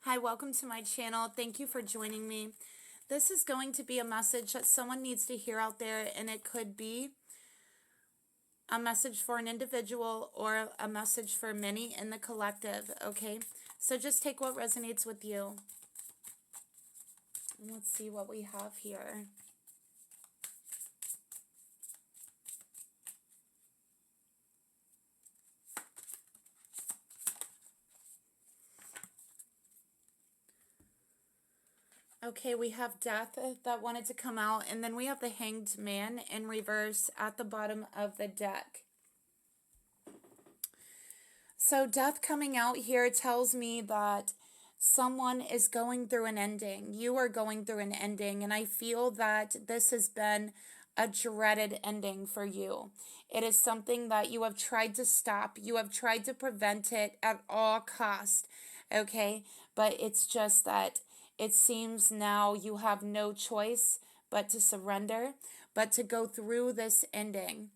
Hi, welcome to my channel. Thank you for joining me. This is going to be a message that someone needs to hear out there, and it could be a message for an individual or a message for many in the collective, okay? So just take what resonates with you. And let's see what we have here. Okay, we have death that wanted to come out, and then we have the Hanged Man in reverse at the bottom of the deck. So death coming out here tells me that someone is going through an ending. You are going through an ending, and I feel that this has been a dreaded ending for you. It is something that you have tried to stop. You have tried to prevent it at all cost, okay? But it's just that it seems now you have no choice but to surrender, but to go through this ending.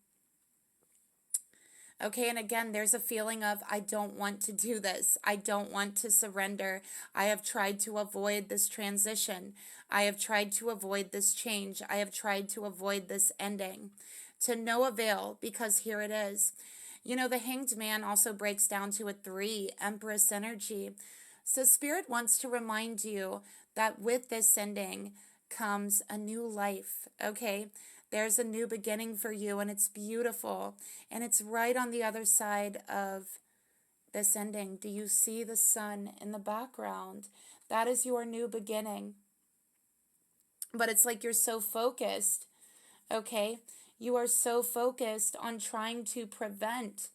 Okay, and again, there's a feeling of, I don't want to do this. I don't want to surrender. I have tried to avoid this transition. I have tried to avoid this change. I have tried to avoid this ending. To no avail, because here it is. You know, the Hanged Man also breaks down to a 3, Empress energy. So Spirit wants to remind you that with this ending comes a new life, okay? There's a new beginning for you, and it's beautiful. And it's right on the other side of this ending. Do you see the sun in the background? That is your new beginning. But it's like you're so focused, okay? You are so focused on trying to prevent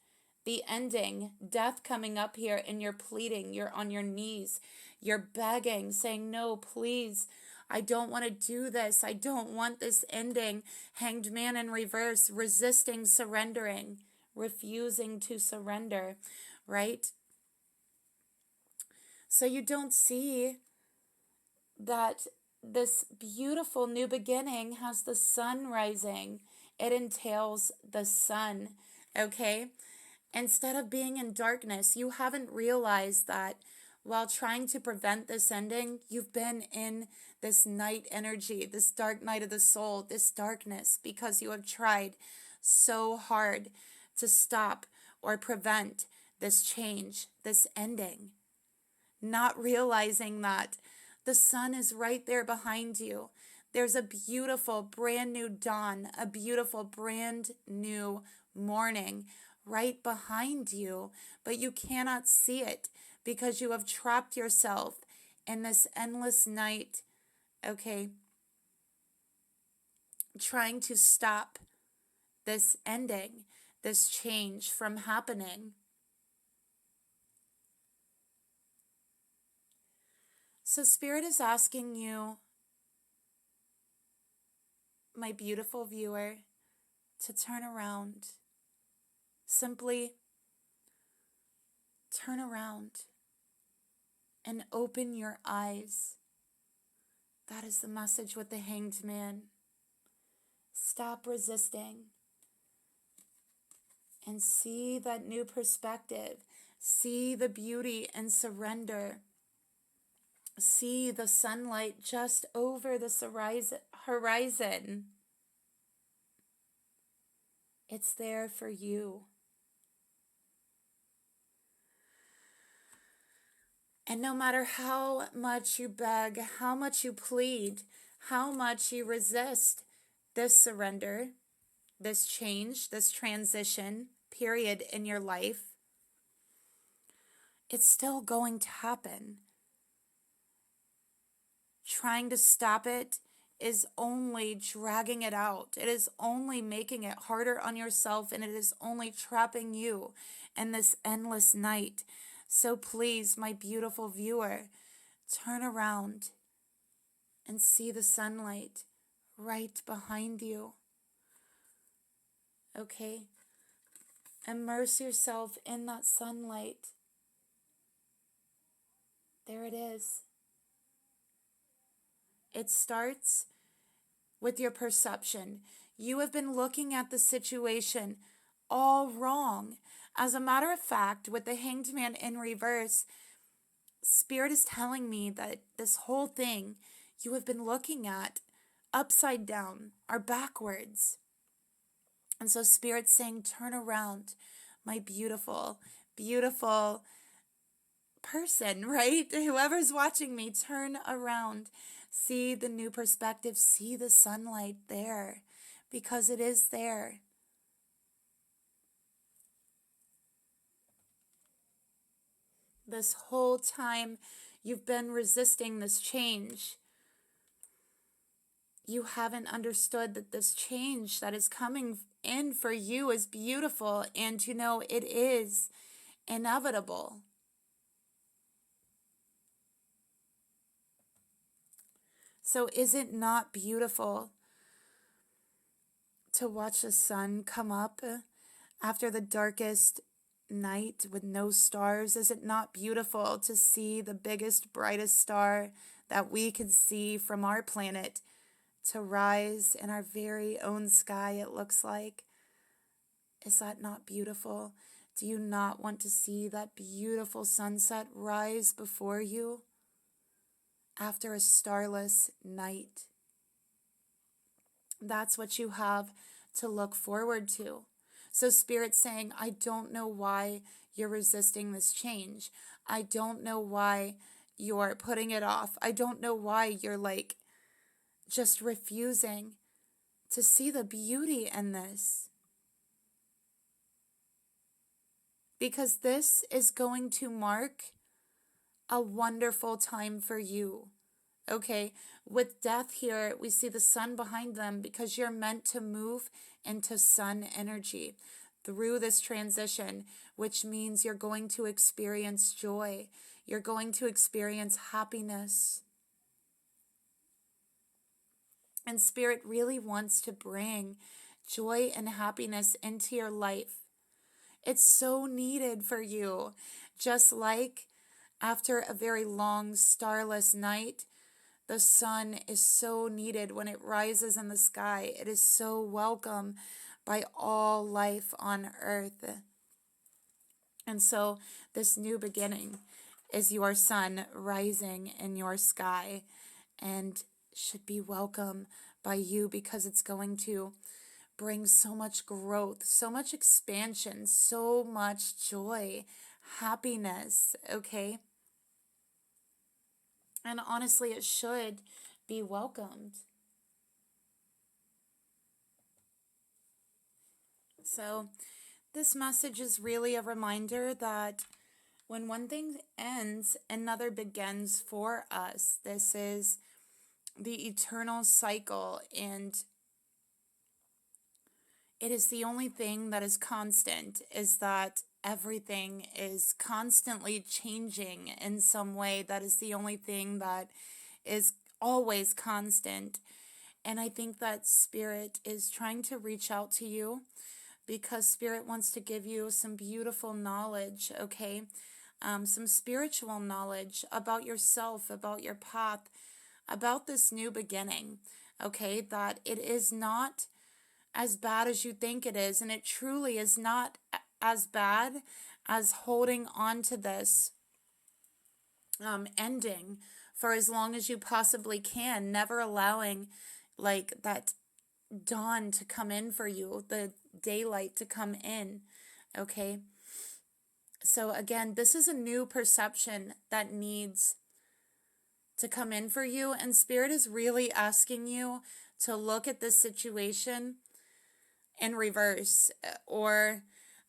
the ending, death coming up here, and you're pleading, you're on your knees, you're begging, saying, no, please, I don't want to do this. I don't want this ending. Hanged Man in reverse, resisting, surrendering, refusing to surrender, right? So you don't see that this beautiful new beginning has the sun rising. It entails the sun, okay? Instead of being in darkness, you haven't realized that while trying to prevent this ending, you've been in this night energy, this dark night of the soul, this darkness, because you have tried so hard to stop or prevent this change, this ending, not realizing that the sun is right there behind you. There's a beautiful brand new dawn, a beautiful brand new morning right behind you, but you cannot see it because you have trapped yourself in this endless night, okay, trying to stop this ending, this change from happening. So Spirit is asking you, my beautiful viewer, to turn around. Simply turn around and open your eyes. That is the message with the Hanged Man. Stop resisting and see that new perspective. See the beauty and surrender. See the sunlight just over this horizon. It's there for you. And no matter how much you beg, how much you plead, how much you resist this surrender, this change, this transition period in your life, it's still going to happen. Trying to stop it is only dragging it out. It is only making it harder on yourself, and it is only trapping you in this endless night. So please, my beautiful viewer, turn around and see the sunlight right behind you. Okay? Immerse yourself in that sunlight. There it is. It starts with your perception. You have been looking at the situation all wrong. As a matter of fact, with the Hanged Man in reverse, Spirit is telling me that this whole thing you have been looking at upside down or backwards. And so Spirit's saying, turn around, my beautiful, beautiful person, right? Whoever's watching me, turn around. See the new perspective. See the sunlight there, because it is there. This whole time you've been resisting this change. You haven't understood that this change that is coming in for you is beautiful, and you know it is inevitable. So is it not beautiful to watch the sun come up after the darkest night with no stars? Is it not beautiful to see the biggest, brightest star that we could see from our planet to rise in our very own sky, it looks like? Is that not beautiful? Do you not want to see that beautiful sunset rise before you after a starless night? That's what you have to look forward to. So Spirit's saying, I don't know why you're resisting this change. I don't know why you're putting it off. I don't know why you're like just refusing to see the beauty in this. Because this is going to mark a wonderful time for you. Okay, with death here, we see the sun behind them because you're meant to move into sun energy through this transition, which means you're going to experience joy. You're going to experience happiness. And Spirit really wants to bring joy and happiness into your life. It's so needed for you. Just like after a very long starless night, the sun is so needed when it rises in the sky. It is so welcome by all life on earth. And so this new beginning is your sun rising in your sky and should be welcome by you because it's going to bring so much growth, so much expansion, so much joy, happiness, okay? And honestly, it should be welcomed. So this message is really a reminder that when one thing ends, another begins for us. This is the eternal cycle, and it is the only thing that is constant, is that everything is constantly changing in some way. That is the only thing that is always constant. And I think that Spirit is trying to reach out to you because Spirit wants to give you some beautiful knowledge, okay? Some spiritual knowledge about yourself, about your path, about this new beginning, okay? That it is not as bad as you think it is, and it truly is not as bad as holding on to this ending for as long as you possibly can, never allowing like that dawn to come in for you, the daylight to come in, okay? So again, this is a new perception that needs to come in for you, and Spirit is really asking you to look at this situation in reverse, or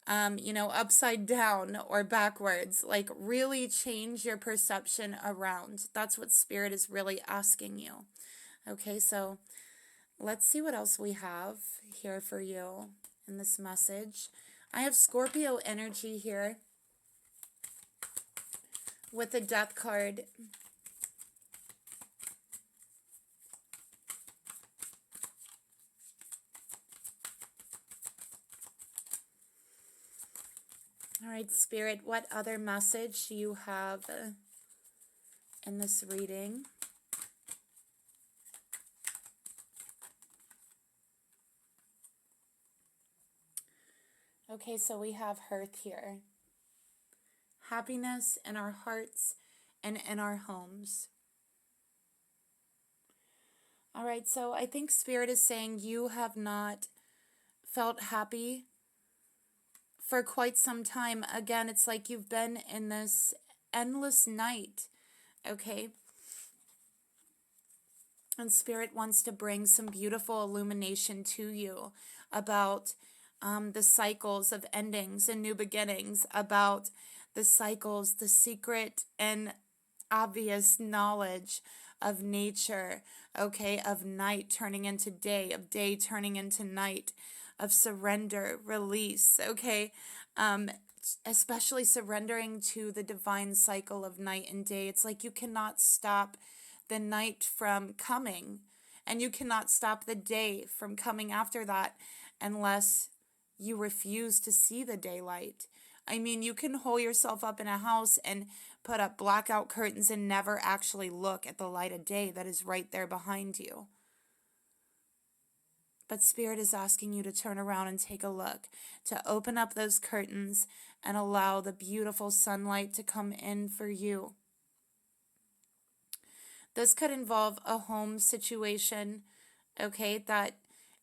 upside down or backwards. Like really change your perception around. That's what Spirit is really asking you. Okay, so let's see what else we have here for you in this message. I have Scorpio energy here with the Death card. All right, Spirit, what other message do you have in this reading? Okay, so we have Hearth here. Happiness in our hearts and in our homes. All right, so I think Spirit is saying you have not felt happy for quite some time. Again, it's like you've been in this endless night, okay? And Spirit wants to bring some beautiful illumination to you about the cycles of endings and new beginnings, about the cycles, the secret and obvious knowledge of nature, okay, of night turning into day, of day turning into night, of surrender, release, okay, especially surrendering to the divine cycle of night and day. It's like you cannot stop the night from coming, and you cannot stop the day from coming after that unless you refuse to see the daylight. I mean, you can hole yourself up in a house and put up blackout curtains and never actually look at the light of day that is right there behind you. But Spirit is asking you to turn around and take a look, to open up those curtains and allow the beautiful sunlight to come in for you. This could involve a home situation, okay, that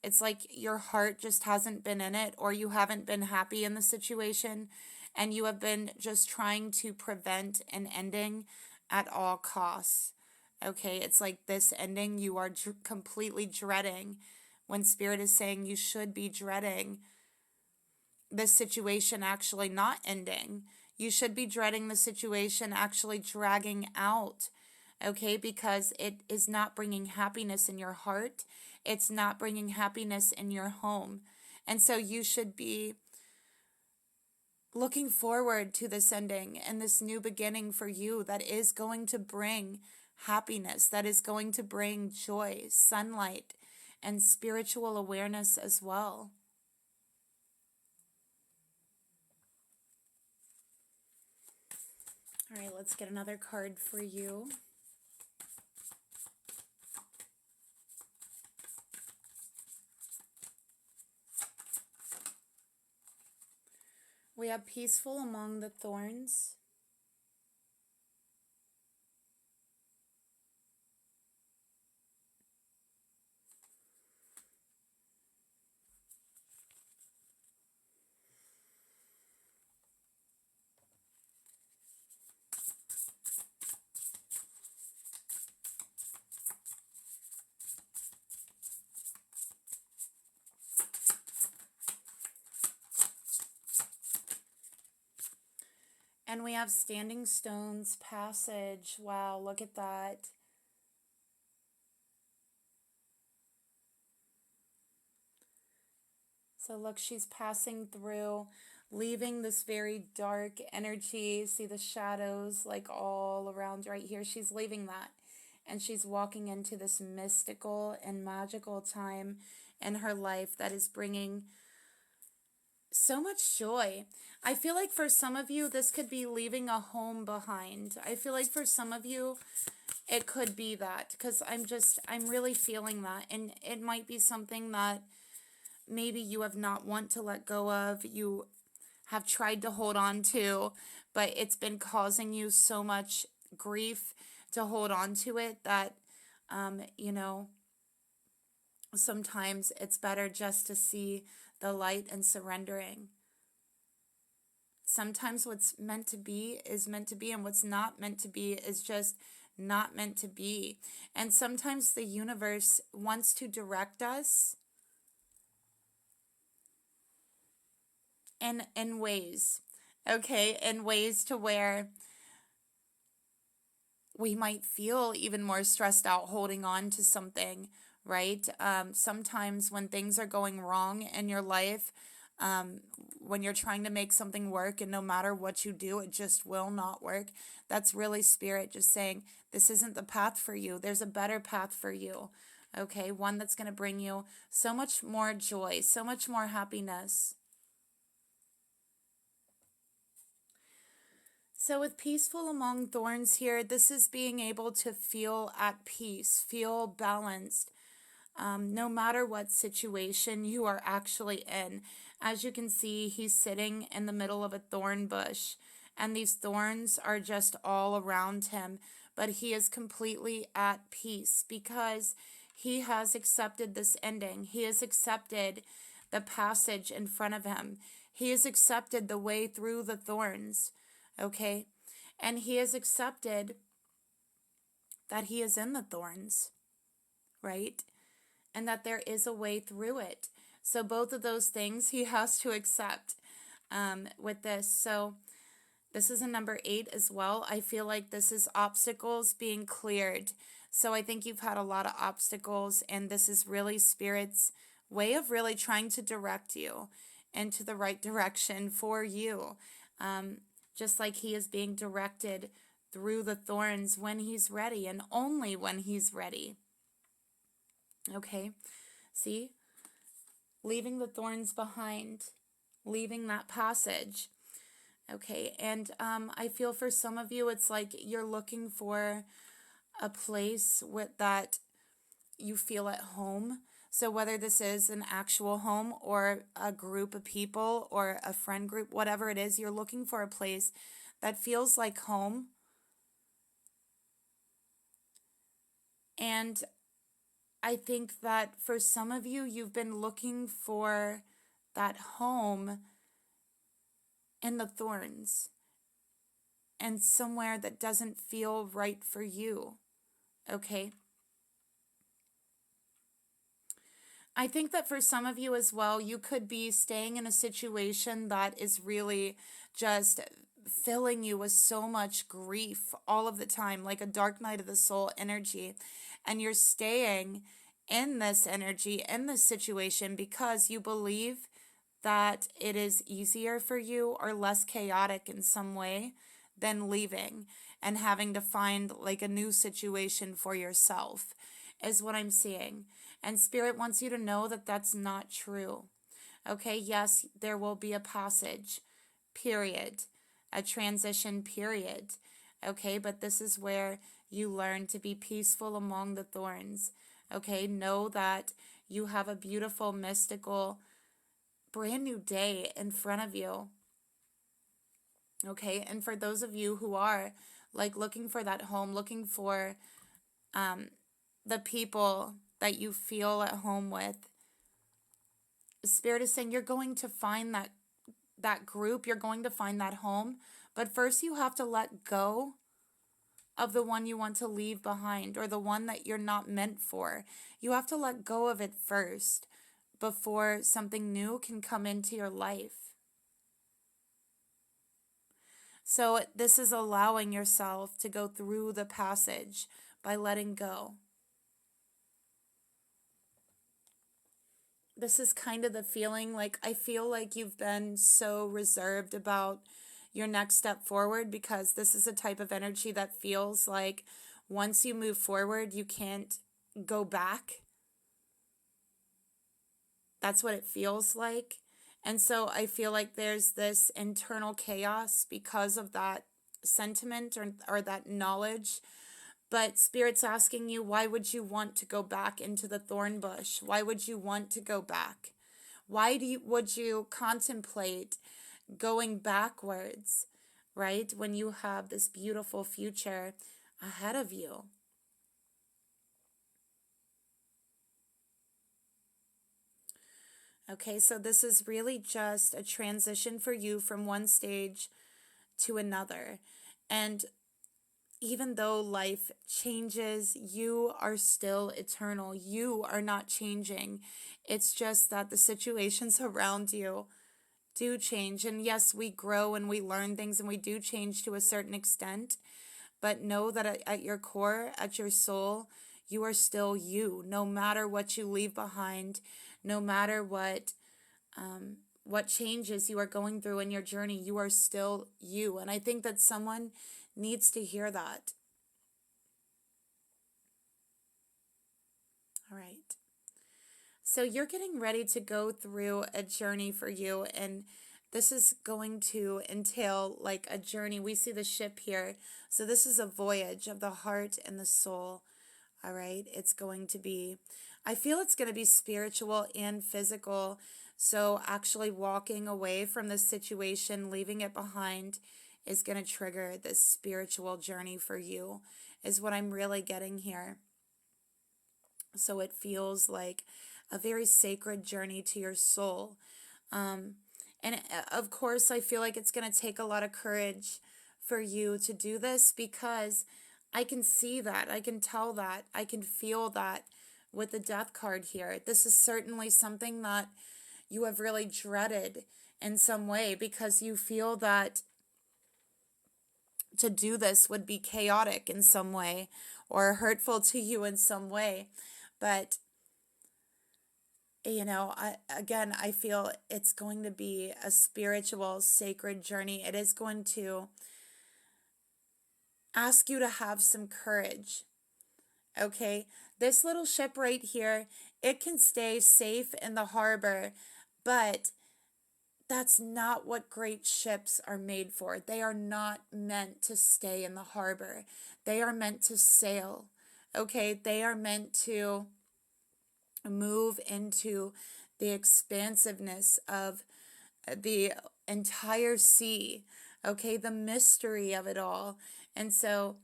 it's like your heart just hasn't been in it, or you haven't been happy in the situation, and you have been just trying to prevent an ending at all costs. Okay, it's like this ending you are completely dreading, when Spirit is saying you should be dreading this situation actually not ending. You should be dreading the situation actually dragging out, okay, because it is not bringing happiness in your heart. It's not bringing happiness in your home. And so you should be looking forward to this ending and this new beginning for you that is going to bring happiness, that is going to bring joy, sunlight, and spiritual awareness as well. All right, let's get another card for you. We have peaceful among the thorns. And we have standing stones, passage. Wow, look at that. So look, she's passing through, leaving this very dark energy. See the shadows like all around right here. She's leaving that. And she's walking into this mystical and magical time in her life that is bringing so much joy. I feel like for some of you, this could be leaving a home behind. I feel like for some of you, it could be that, because I'm really feeling that. And it might be something that maybe you have not want to let go of, you have tried to hold on to, but it's been causing you so much grief to hold on to it that, you know, sometimes it's better just to see the light and surrendering. Sometimes what's meant to be is meant to be, and what's not meant to be is just not meant to be. And sometimes the universe wants to direct us in ways, okay, in ways to where we might feel even more stressed out holding on to something, right? Sometimes when things are going wrong in your life, when you're trying to make something work and no matter what you do, it just will not work. That's really Spirit just saying, this isn't the path for you. There's a better path for you, okay? One that's going to bring you so much more joy, so much more happiness. So with peaceful among thorns here, this is being able to feel at peace, feel balanced, no matter what situation you are actually in. As you can see, he's sitting in the middle of a thorn bush, and these thorns are just all around him, but he is completely at peace because he has accepted this ending. He has accepted the passage in front of him. He has accepted the way through the thorns, okay? And he has accepted that he is in the thorns, right? And that there is a way through it. So both of those things he has to accept with this. So this is a number 8 as well. I feel like this is obstacles being cleared. So I think you've had a lot of obstacles, and this is really Spirit's way of really trying to direct you into the right direction for you. Just like he is being directed through the thorns when he's ready, and only when he's ready. Okay, see? Leaving the thorns behind, leaving that passage. Okay, and I feel for some of you, it's like you're looking for a place that you feel at home. So whether this is an actual home or a group of people or a friend group, whatever it is, you're looking for a place that feels like home. And I think that for some of you, you've been looking for that home in the thorns and somewhere that doesn't feel right for you, okay? I think that for some of you as well, you could be staying in a situation that is really just filling you with so much grief all of the time, like a dark night of the soul energy. And you're staying in this energy, in this situation, because you believe that it is easier for you or less chaotic in some way than leaving and having to find like a new situation for yourself, is what I'm seeing. And Spirit wants you to know that that's not true. Okay, yes, there will be a passage, period, a transition period. Okay, but this is where you learn to be peaceful among the thorns. Okay, know that you have a beautiful, mystical, brand new day in front of you. Okay, and for those of you who are like looking for that home, looking for the people that you feel at home with, Spirit is saying you're going to find that group, you're going to find that home, but first you have to let go of the one you want to leave behind or the one that you're not meant for. You have to let go of it first before something new can come into your life. So this is allowing yourself to go through the passage by letting go. This is kind of the feeling, like I feel like you've been so reserved about your next step forward because this is a type of energy that feels like once you move forward, you can't go back. That's what it feels like. And so I feel like there's this internal chaos because of that sentiment or that knowledge. But Spirit's asking you, why would you want to go back into the thorn bush? Why would you want to go back? Why would you contemplate going backwards, right? When you have this beautiful future ahead of you. Okay, so this is really just a transition for you from one stage to another. And even though life changes, you are still eternal. You are not changing. It's just that the situations around you do change. And yes, we grow and we learn things and we do change to a certain extent. But know that at your core, at your soul, you are still you. No matter what you leave behind, no matter what changes you are going through in your journey, you are still you. And I think that someone needs to hear that. All right. So you're getting ready to go through a journey for you, and this is going to entail like a journey. We see the ship here. So this is a voyage of the heart and the soul. All right. It's going to be, I feel it's going to be spiritual and physical. So actually walking away from this situation, leaving it behind, is going to trigger this spiritual journey for you, is what I'm really getting here. So it feels like a very sacred journey to your soul. And of course, I feel like it's going to take a lot of courage for you to do this, because I can see that, I can tell that, I can feel that with the death card here. This is certainly something that you have really dreaded in some way, because you feel that to do this would be chaotic in some way or hurtful to you in some way. But I feel it's going to be a spiritual, sacred journey. It is going to ask you to have some courage. Okay, this little ship right here, it can stay safe in the harbor, but that's not what great ships are made for. They are not meant to stay in the harbor. They are meant to sail. Okay, they are meant to move into the expansiveness of the entire sea, okay, the mystery of it all. And so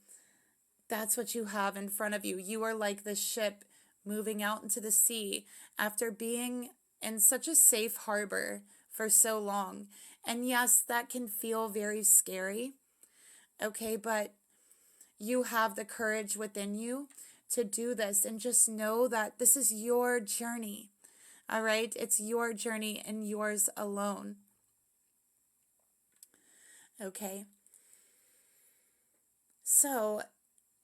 that's what you have in front of you. You are like the ship moving out into the sea after being in such a safe harbor for so long. And yes, that can feel very scary, okay, but you have the courage within you to do this, and just know that this is your journey. All right? It's your journey and yours alone. Okay? So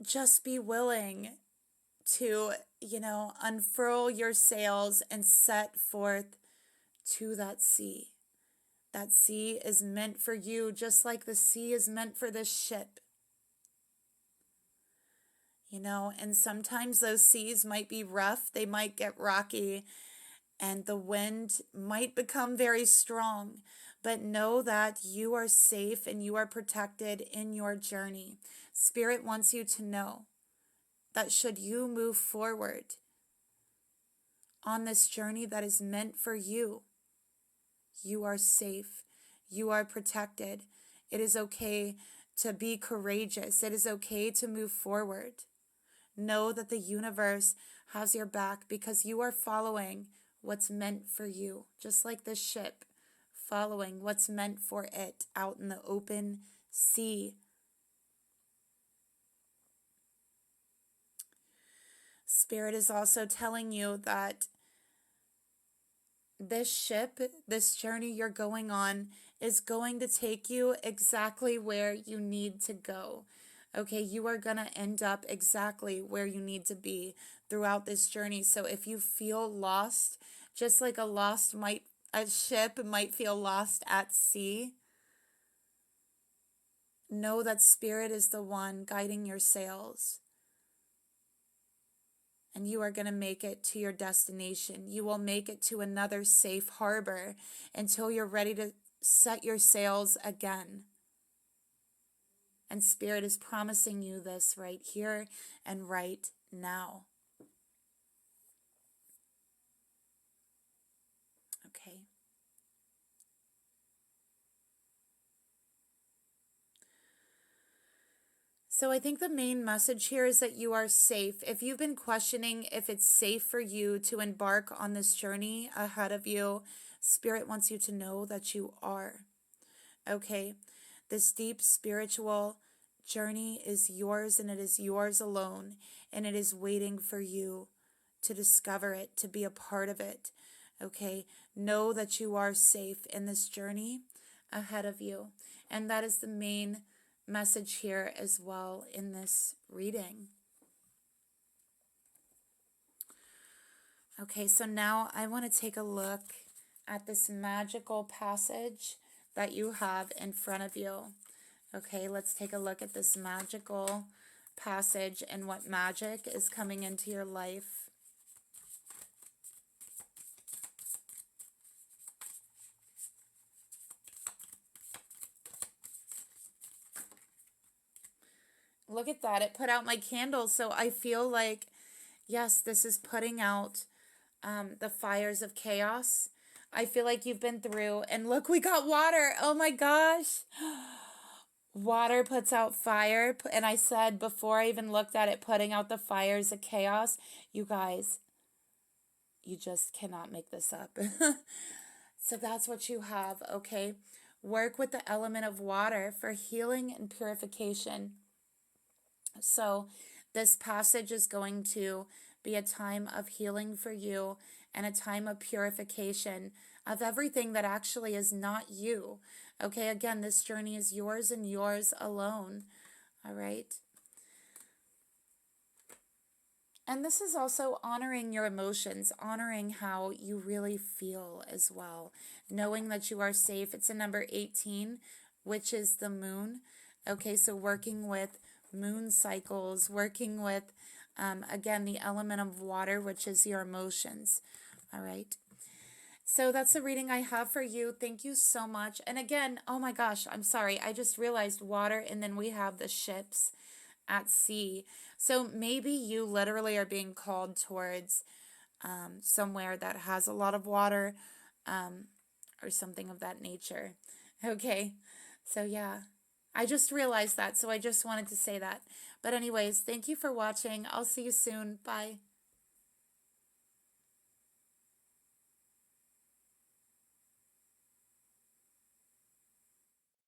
just be willing to, unfurl your sails and set forth to that sea. That sea is meant for you, just like the sea is meant for this ship. And sometimes those seas might be rough, they might get rocky, and the wind might become very strong. But know that you are safe and you are protected in your journey. Spirit wants you to know that should you move forward on this journey that is meant for you, you are safe, you are protected. It is okay to be courageous. It is okay to move forward. Know that the universe has your back, because you are following what's meant for you, just like this ship following what's meant for it out in the open sea. Spirit is also telling you that this ship, this journey you're going on, is going to take you exactly where you need to go. Okay, you are going to end up exactly where you need to be throughout this journey. So if you feel lost, just like a ship might feel lost at sea, know that Spirit is the one guiding your sails. And you are going to make it to your destination. You will make it to another safe harbor until you're ready to set your sails again. And Spirit is promising you this right here and right now. Okay. So I think the main message here is that you are safe. If you've been questioning if it's safe for you to embark on this journey ahead of you, Spirit wants you to know that you are. Okay? This deep spiritual journey is yours, and it is yours alone, and it is waiting for you to discover it, to be a part of it. Okay? Know that you are safe in this journey ahead of you. And that is the main message here as well in this reading. Okay, so now I want to take a look at this magical passage that you have in front of you. Okay, let's take a look at this magical passage and what magic is coming into your life. Look at that. It put out my candle. So I feel like, yes, this is putting out the fires of chaos. I feel like you've been through, and look, we got water. Oh my gosh. Water puts out fire. And I said before I even looked at it, putting out the fires of chaos. You guys, you just cannot make this up. So that's what you have, okay? Work with the element of water for healing and purification. So this passage is going to be a time of healing for you and a time of purification of everything that actually is not you. Okay, again, this journey is yours and yours alone. All right. And this is also honoring your emotions, honoring how you really feel as well, knowing that you are safe. It's a number 18, which is the moon. Okay, so working with moon cycles, working with, again, the element of water, which is your emotions. All right. So that's the reading I have for you. Thank you so much. And again, oh my gosh, I'm sorry. I just realized water, and then we have the ships at sea. So maybe you literally are being called towards somewhere that has a lot of water, or something of that nature. Okay, so yeah, I just realized that, so I just wanted to say that. But anyways, thank you for watching. I'll see you soon. Bye.